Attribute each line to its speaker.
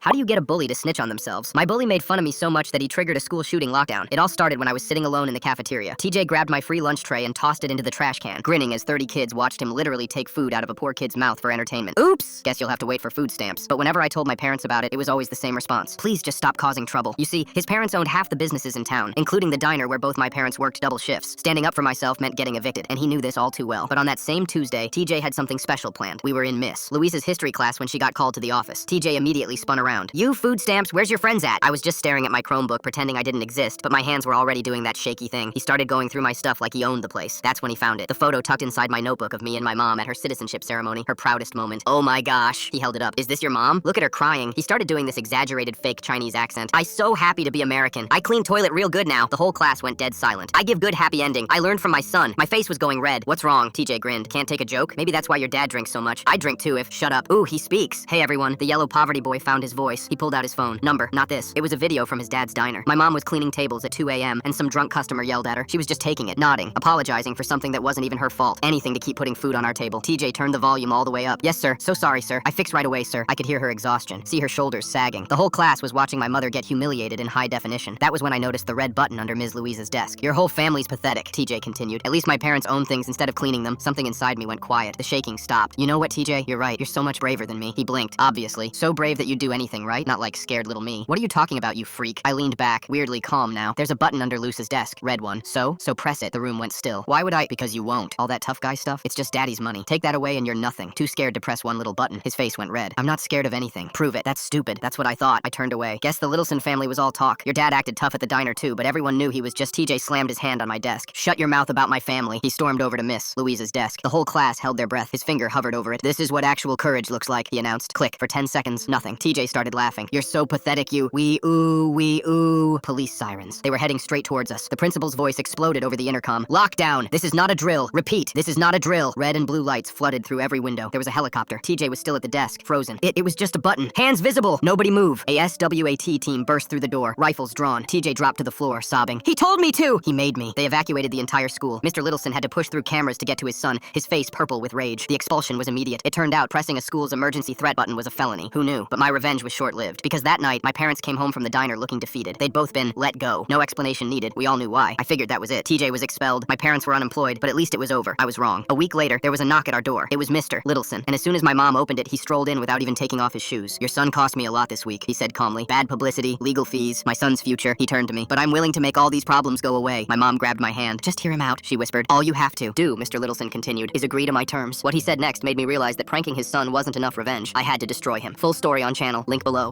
Speaker 1: How do you get a bully to snitch on themselves? My bully made fun of me so much that he triggered a school shooting lockdown. It all started when I was sitting alone in the cafeteria. TJ grabbed my free lunch tray and tossed it into the trash can, grinning as 30 kids watched him literally take food out of a poor kid's mouth for entertainment. Oops! Guess you'll have to wait for food stamps. But whenever I told my parents about it, it was always the same response. Please just stop causing trouble. You see, his parents owned half the businesses in town, including the diner where both my parents worked double shifts. Standing up for myself meant getting evicted, and he knew this all too well. But on that same Tuesday, TJ had something special planned. We were in Miss Louise's history class when she got called to the office. TJ immediately spun around. You food stamps, where's your friends at? I was just staring at my Chromebook, pretending I didn't exist, but my hands were already doing that shaky thing. He started going through my stuff like he owned the place. That's when he found it. The photo tucked inside my notebook of me and my mom at her citizenship ceremony, her proudest moment. Oh my gosh. He held it up. Is this your mom? Look at her crying. He started doing this exaggerated fake Chinese accent. I'm so happy to be American. I clean toilet real good now. The whole class went dead silent. I give good happy ending. I learned from my son. My face was going red. What's wrong? TJ grinned. Can't take a joke? Maybe that's why your dad drinks so much. I drink too if... Shut up. Ooh, he speaks. Hey everyone. The yellow poverty boy found his voice. He pulled out his phone. Number, not this. It was a video from his dad's diner. My mom was cleaning tables at 2 a.m. and some drunk customer yelled at her. She was just taking it, nodding, apologizing for something that wasn't even her fault. Anything to keep putting food on our table. TJ turned the volume all the way up. Yes, sir. So sorry, sir. I fixed right away, sir. I could hear her exhaustion. See her shoulders sagging. The whole class was watching my mother get humiliated in high definition. That was when I noticed the red button under Ms. Louise's desk. Your whole family's pathetic, TJ continued. At least my parents own things instead of cleaning them. Something inside me went quiet. The shaking stopped. You know what, TJ? You're right. You're so much braver than me. He blinked. Obviously. So brave that you'd do anything, right? Not like scared little me. What are you talking about, you freak? I leaned back, weirdly calm now. There's a button under Luce's desk. Red one. So press it. The room went still. Why would I? Because you won't. All that tough guy stuff? It's just daddy's money. Take that away and you're nothing. Too scared to press one little button. His face went red. I'm not scared of anything. Prove it. That's stupid. That's what I thought. I turned away. Guess the Littleson family was all talk. Your dad acted tough at the diner too, but everyone knew he was just... TJ slammed his hand on my desk. Shut your mouth about my family. He stormed over to Miss Louise's desk. The whole class held their breath. His finger hovered over it. This is what actual courage looks like, he announced. Click. For 10 seconds, nothing. TJ started laughing. You're so pathetic, you. We ooh. Police sirens. They were heading straight towards us. The principal's voice exploded over the intercom. Lockdown. This is not a drill. Repeat. This is not a drill. Red and blue lights flooded through every window. There was a helicopter. TJ was still at the desk, frozen. It was just a button. Hands visible. Nobody move. A SWAT team burst through the door, rifles drawn. TJ dropped to the floor, sobbing. He told me to! He made me. They evacuated the entire school. Mr. Littleson had to push through cameras to get to his son, his face purple with rage. The expulsion was immediate. It turned out pressing a school's emergency threat button was a felony. Who knew? But my revenge was short-lived. Because that night, my parents came home from the diner looking defeated. They'd both been let go. No explanation needed. We all knew why. I figured that was it. TJ was expelled. My parents were unemployed, but at least it was over. I was wrong. A week later, there was a knock at our door. It was Mr. Littleson. And as soon as my mom opened it, he strolled in without even taking off his shoes. Your son cost me a lot this week, he said calmly. Bad publicity, legal fees, my son's future. He turned to me. But I'm willing to make all these problems go away. My mom grabbed my hand. Just hear him out, she whispered. All you have to do, Mr. Littleson continued, is agree to my terms. What he said next made me realize that pranking his son wasn't enough revenge. I had to destroy him. Full story on channel, link below.